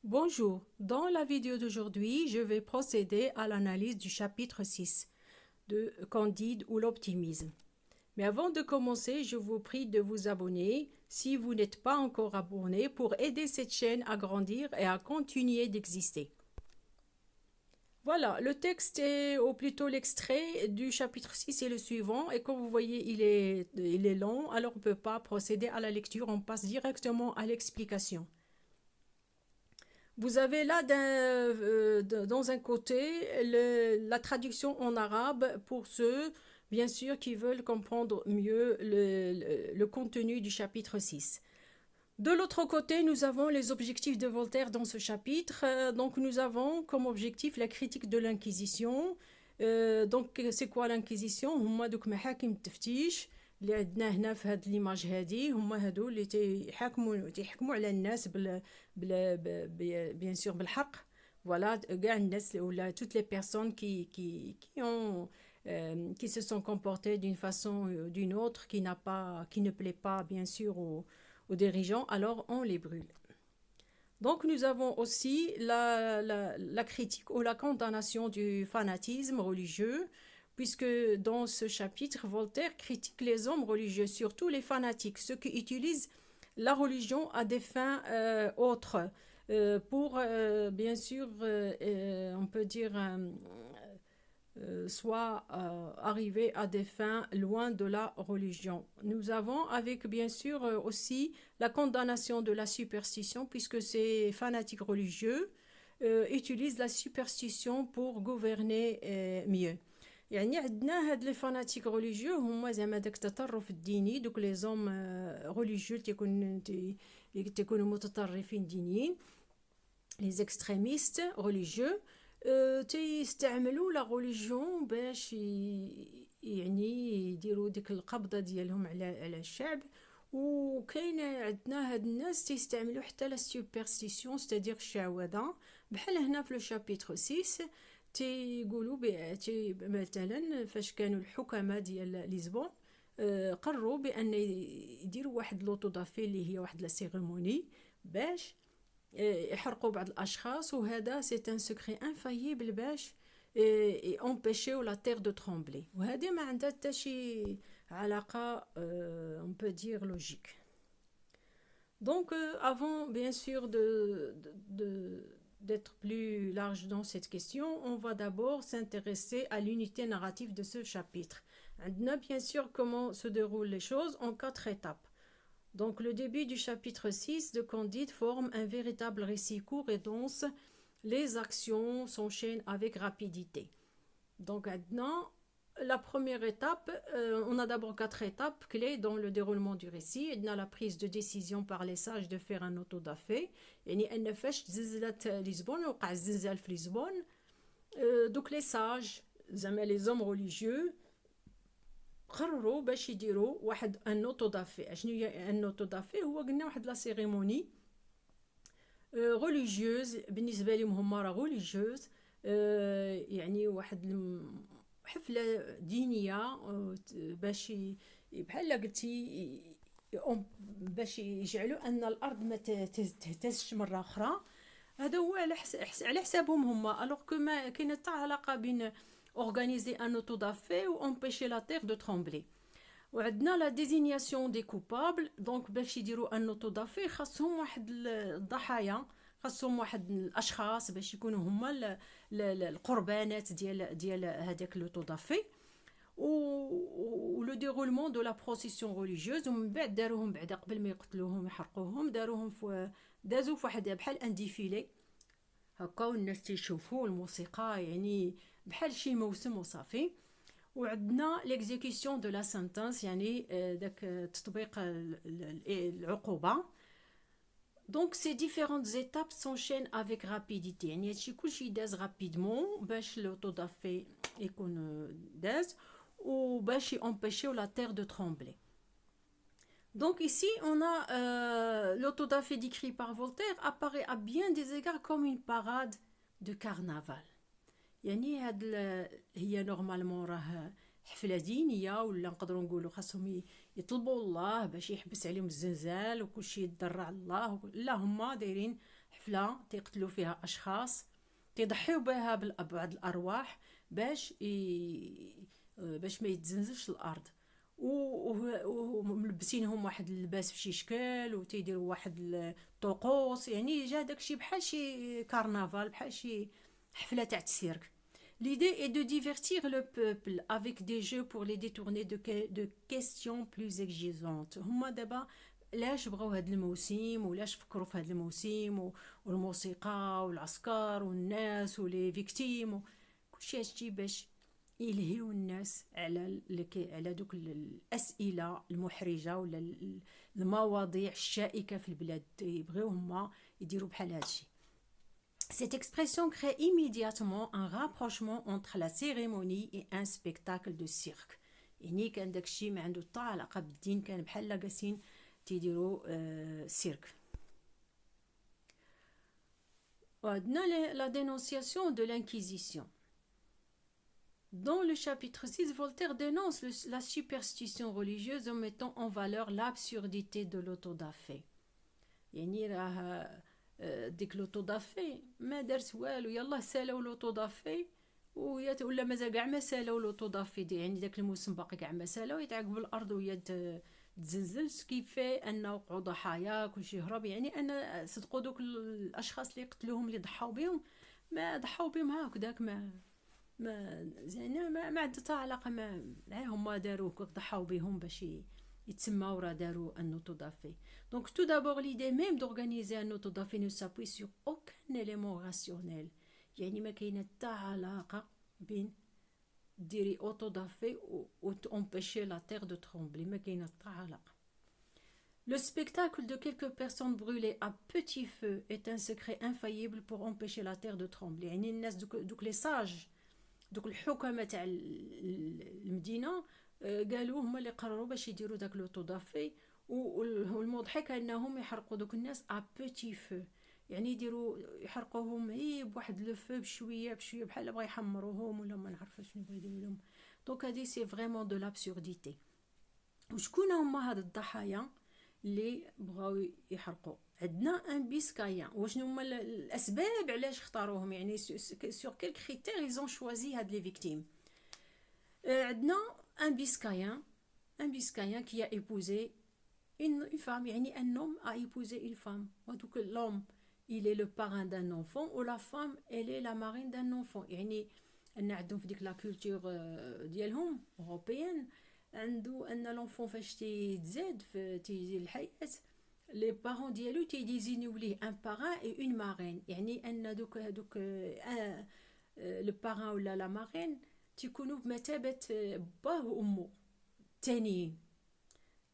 Bonjour, dans la vidéo d'aujourd'hui, je vais procéder à l'analyse du chapitre 6 de Candide ou l'optimisme. Mais avant de commencer, je vous prie de vous abonner si vous n'êtes pas encore abonné pour aider cette chaîne à grandir et à continuer d'exister. Voilà, le texte est, ou plutôt l'extrait du chapitre 6 est le suivant, et comme vous voyez, il est long, alors on ne peut pas procéder à la lecture, on passe directement à l'explication. Vous avez là dans un côté la traduction en arabe pour ceux, bien sûr, qui veulent comprendre mieux le contenu du chapitre 6. De l'autre côté, nous avons les objectifs de Voltaire dans ce chapitre. Donc, nous avons comme objectif la critique de l'Inquisition. Donc, c'est quoi l'Inquisition؟ هما دوك محاكم التفتيش اللي عندنا هنا في هاد ليماج هادي، هما هادو اللي تيحكموا على الناس بيان سور بالحق. Voilà, كاع الناس ولا toutes les personnes qui se sont comportées d'une façon ou d'une autre qui ne plaît pas bien sûr aux dirigeants, alors on les brûle. Donc nous avons aussi la critique ou la condamnation du fanatisme religieux, puisque dans ce chapitre, Voltaire critique les hommes religieux, surtout les fanatiques, ceux qui utilisent la religion à des fins autres, pour bien sûr, on peut dire, soit arriver à des fins loin de la religion. Nous avons avec bien sûr aussi la condamnation de la superstition, puisque ces fanatiques religieux utilisent la superstition pour gouverner mieux. يعني عندنا هاد لي فاناتيك ريليجيو هما زعما داك التطرف الديني، دوك لي زوم ريليجيو تيكونوا متطرفين دينيين، لي زيكستريميست ريليجيو تيستعملوا لا ريليجيون باش يعني يديروا ديك القبضه ديالهم على الشعب. وكاين عندنا هاد الناس تيستعملوا حتى لا سوبرستيسيون، ستادير الشعوذه، بحال هنا في لو شابيتر 6 تيقولوا مثلا فاش كانوا الحكماء ديال لشبون قرروا بان يديروا واحد لوطودافي اللي هي واحد لا سيريموني باش يحرقوا بعض الاشخاص، وهذا سي ان سكري انفايبل باش امبيشيو لا تير دو ترومبلي، وهذه ما عندها حتى شي علاقه on peut dire logique. Donc avant bien sûr d'être plus large dans cette question, on va d'abord s'intéresser à l'unité narrative de ce chapitre. عندنا bien sûr comment se déroulent les choses en 4 étapes. Donc le début du chapitre 6 de Candide forme un véritable récit court et dense. Les actions s'enchaînent avec rapidité. Donc maintenant, la première étape, on a d'abord 4 étapes clés dans le déroulement du récit. On a la prise de décision par les sages de faire un autodafé. يعني أن فاش تزلزلت لشبون وقع الزلزال في لشبون، donc les sages زعما les hommes religieux قرروا باش يديروا واحد ان اوتودافي. شنو هي ان اوتودافي؟ هو قلنا واحد لا سيريموني ريليجيوز، بالنسبه لهم هما راه ريليجيوز، يعني واحد حفله دينيه باش بحال قلتي باش يجعلوا ان الارض ما تهتزش مره اخرى. هذا هو على حسابهم هما، الوغ كو ما كاينه حتى علاقه بين organiser un autodafé ou empêcher la terre de trembler. وعندنا la désignation des coupables. donc باش يديروا ان autodafé خاصهم واحد الضحايا، خاصهم واحد الاشخاص باش يكونوا هما القربانات ديال هذاك l'autodafé و لو ديرولمون دو لا بروسيسيون ريليجيوز. ومن بعد داروهم بعدا قبل ما يقتلوهم يحرقوهم، داروهم دازوا في واحد بحال ان ديفيلي هكا، والناس تيشوفوا الموسيقى يعني بحال شي موسم وصافي. وعندنا ليكزيكسيون دو لا سنتنس، يعني داك تطبيق العقوبه. دونك سي ديفيرونت ايتاب سونشين افيك رابيديتي، يعني هادشي كلشي داز رابيدمون باش لوطودافي يكون داز وباش يامبيشيو لا تير دو ترومبلي. Donc ici, on a l'autodafé décrit par Voltaire apparaît à bien des égards comme une parade de carnaval. يعني هي نورمالمون راه حفله دينيه، ولا نقدروا نقولوا خاصهم يطلبوا الله باش يحبس عليهم الزلزال وكلشي يتضرع الله. لا، هما دايرين حفلة تيقتلوا فيها أشخاص، تيضحيو بها بعض الأرواح باش ما يتزنزلش الأرض. وملبسينهم واحد اللباس في شي شكل، وتيديروا واحد الطقوس، يعني جا داكشي بحال شي كارنفال، بحال شي حفلة تاع السيرك. L'idée est de divertir le peuple avec des jeux pour les détourner de questions plus exigeantes. هما دابا لاش بغاو هاد الموسم، ولاش فكروا في هاد الموسم، والموسيقى والعسكر والناس ولي فيكتيم كلشي هادشي باش يلهيو الناس على دوك الاسئله المحرجه ولا المواضيع الشائكه في البلاد، يبغيو هما يديروا بحال هادشي. Cette expression crée immédiatement un rapprochement entre la cérémonie et un spectacle de cirque. يعني كان داكشي ما عنده حتى علاقه بالدين، كان بحال جالسين تيديروا سيرك. وعندنا la dénonciation de l'inquisition. Dans le chapitre 6, Voltaire dénonce la superstition religieuse en mettant en valeur l'absurdité de l'autodafé. يعني راه ديك لوطودافي ما دارت والو، يلاه سالاو لوطودافي ولا مازال كاع ما سالاو لوطودافي، يعني داك الموسم باقي كاع ما سالاو، يتعقبوا الارض وهي تزلزل، كيفاه ان وقعوا ضحايا كلشي هرب. يعني ان صدقوا دوك الاشخاص اللي قتلوهم اللي ضحاو بهم ما ضحاو بهم هكذاك، ما زين ما عندها حتى علاقه هما داروه ضحاو بهم باش يتسماو راه داروا un autodafé. Donc tout d'abord l'idée même d'organiser un autodafé ne s'appuie sur aucun élément rationnel. يعني ما كاينه حتى علاقه بين ديري autodafé و empêcher la terre de trembler، ما كاينه حتى علاقه. Le spectacle de quelques personnes brûlées à petit feu est un secret infaillible pour empêcher la terre de trembler. يعني الناس دوك لي ساج، دوك الحكماء تاع المدينه قالوا هما اللي قرروا باش يديروا داك لوطودافي. والمضحك انهم يحرقوا دوك الناس ا بوتي فو، يعني يحرقوهم بواحد لو فو بشويه بشويه، بحال بغا يحمروهم ولا ما نعرف شنو بغا يديروا لهم. دونك هادي سي فريمون دو لابسورديتي. وشكون هما هاد الضحايا اللي بغاو يحرقوا؟ عندنا ان بيسكايان. وشنو هما الاسباب علاش اختاروهم؟ يعني سور كيل كريتير ايزون شوازي هاد لي فيكتيم. عندنا un biscayen qui a épousé une femme. يعني un homme a épousé une femme. Donc l'homme il est le parrain d'un enfant ou la femme elle est la marraine d'un enfant. يعني ان عندهم في ديك لا كولتور ديالهم اوروبيان، عنده ان لونفون فاش تيتزاد في تيجي الحياه لي بارون ديالو تيديزينيو ليه ان باران اي اون مارين. يعني ان دوك لو باران ولا لا مارين تيكونوا بمثابه باه وامه الثانيين.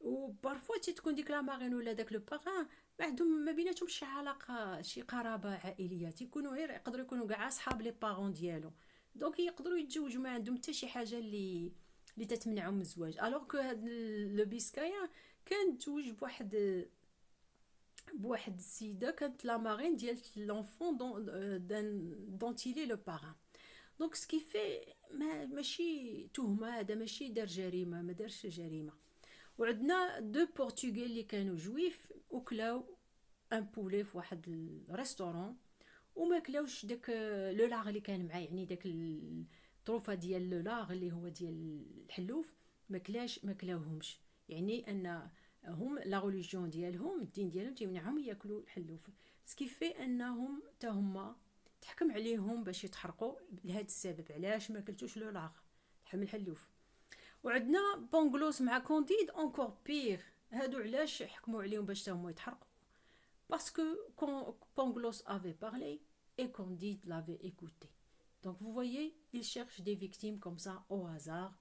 وبارفوا تكون ديك لا مارين ولا داك لو باران ما عندهم ما بيناتهم شي علاقه، شي قرابه عائليه، تيكونوا غير يقدروا يكونوا كاع اصحاب لي بارون ديالو. دونك يقدروا يتزوجوا، ما عندهم حتى شي حاجه اللي تتمنعهم من الزواج. الوغ كو هاد لو بيسكايا كان تزوج بواحد السيده كانت لا مارين ديال لونفون دون تيلي لو باران. دونك سكي في ماشي تهمه، هذا ماشي دار جريمه، ما دارش جريمه. وعندنا دو بورتوغال اللي كانوا جويف وكلاو ان بولي في واحد الريستورون، وما كلاوش داك لو لاغ اللي كان معاه، يعني داك الطروفه ديال لو لاغ اللي هو ديال الحلوف، ما كلاوهمش. يعني ان هم لا ريليجيون ديالهم، الدين ديالهم تيمنعهم ياكلوا الحلوف، سكي في انهم حتى هما تحكم عليهم باش يتحرقوا لهذا السبب. علاش ما كلتوش لو لاغ تحمل الحلوف؟ وعندنا بونغلوس مع كونديد اونكور بير. هادو علاش حكموا عليهم باش هما يتحرقوا؟ باسكو Pangloss avait parlé et Candide l'avait écouté. Donc vous voyez, il cherche des victimes comme ça au hasard,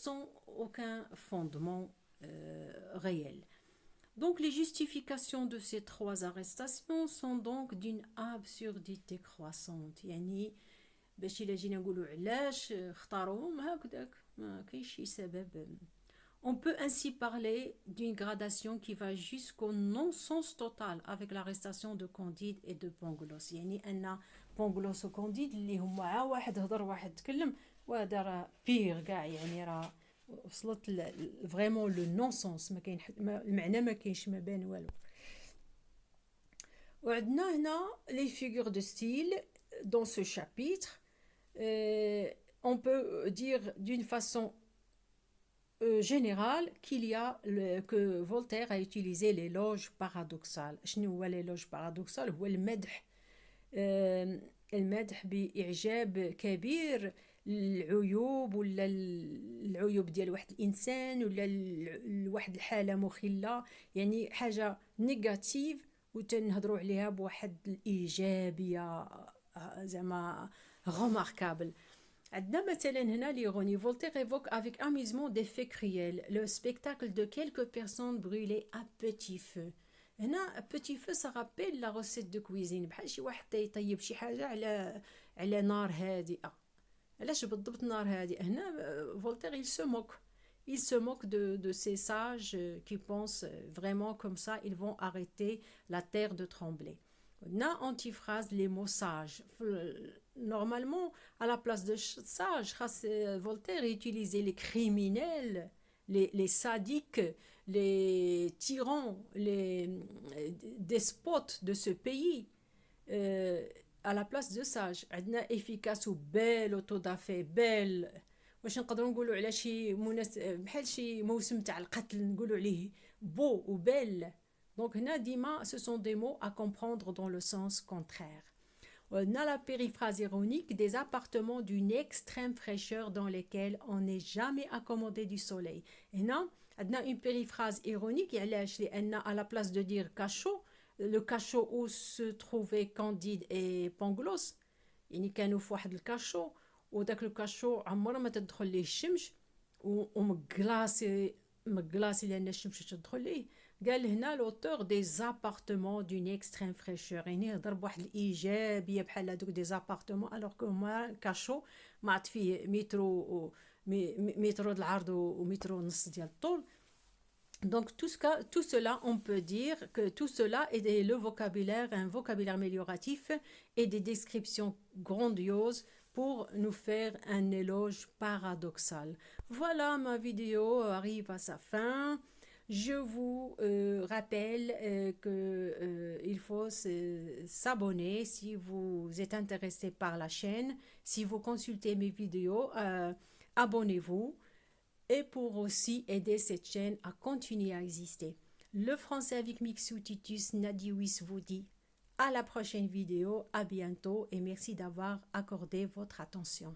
sans aucun fondement réel. Donc les justifications de ces trois arrestations sont donc d'une absurdité croissante. يعني باش إلا جينا نقولوا علاش اختاروهم هكذاك ما كاينش شي سبب. On peut ainsi parler d'une gradation qui va jusqu'au non-sens total avec l'arrestation de Candide et de Pangloss. يعني أن Pangloss و Candide اللي هما عا واحد هضر واحد تكلم، وهذا راه بيغ كاع، يعني راه وصلت فريمون لو نون سونس، ما كاين المعنى ما كاينش ما بين والو. وعندنا هنا les figures de style dans ce chapitre. On peut dire d'une façon générale que Voltaire a utilisé l'éloge paradoxal. شنو هو l'éloge paradoxal؟ هو المدح، المدح بإعجاب كبير العيوب، ولا العيوب ديال واحد الإنسان، ولا واحد الحالة مخلة، يعني حاجة نيجاتيف وتنهضروا عليها بواحد الإيجابية زعما remarquable. عندنا مثلا هنا ليروني Voltaire évoque avec amusement des faits cruels, le spectacle de quelques personnes brûlées à petit feu. هنا petit feu ça rappelle la recette de cuisine، بحال شي واحد يطيب شي حاجة على نار هادئة. علاش بالضبط نار هادئة هنا؟ Voltaire il se moque de ces sages qui pensent vraiment comme ça ils vont arrêter la terre de trembler. هنا antiphrase les mots sages. Normalement, à la place de sage, Voltaire utilisait les criminels, les sadiques, les tyrans, les despotes de ce pays, à la place de sage. عندنا efficace ou belle, autodafé, belle. واش نقدروا نقولوا على شي بحال شي موسم تاع القتل نقولوا عليه beau ou belle. Donc هنا ديما ce sont des mots à comprendre dans le sens contraire. On a la périphrase ironique des appartements d'une extrême fraîcheur dans lesquels on n'est jamais accommodé du soleil. هنا عندنا une périphrase ironique علاش؟ لأن à la place de dire cachot, le cachot où se trouvaient Candide et Pangloss، يعني كانوا في واحد الكاشو، وداك الكاشو عمره ما تدخل ليه الشمس ومقلاصي لأن الشمس تدخل ليه. قال هنا لوتور دي زابارتمون دون اكستريم فريشور، يعني ضرب واحد الايجابيه بحال هذوك دي زابارتمون، الوغ كو هما كاشو ما عاد فيه مترو د العرض ومترو ونص ديال الطول. Donc tout cela, on peut dire que tout cela est le vocabulaire, un vocabulaire amélioratif et des descriptions grandioses pour nous faire un éloge paradoxal. Voilà, ma vidéo arrive à sa fin. Je vous rappelle qu'il faut s'abonner si vous êtes intéressé par la chaîne. Si vous consultez mes vidéos, abonnez-vous. Et pour aussi aider cette chaîne à continuer à exister. Le français avec Mixou Titus Nadiwis vous dit à la prochaine vidéo, à bientôt et merci d'avoir accordé votre attention.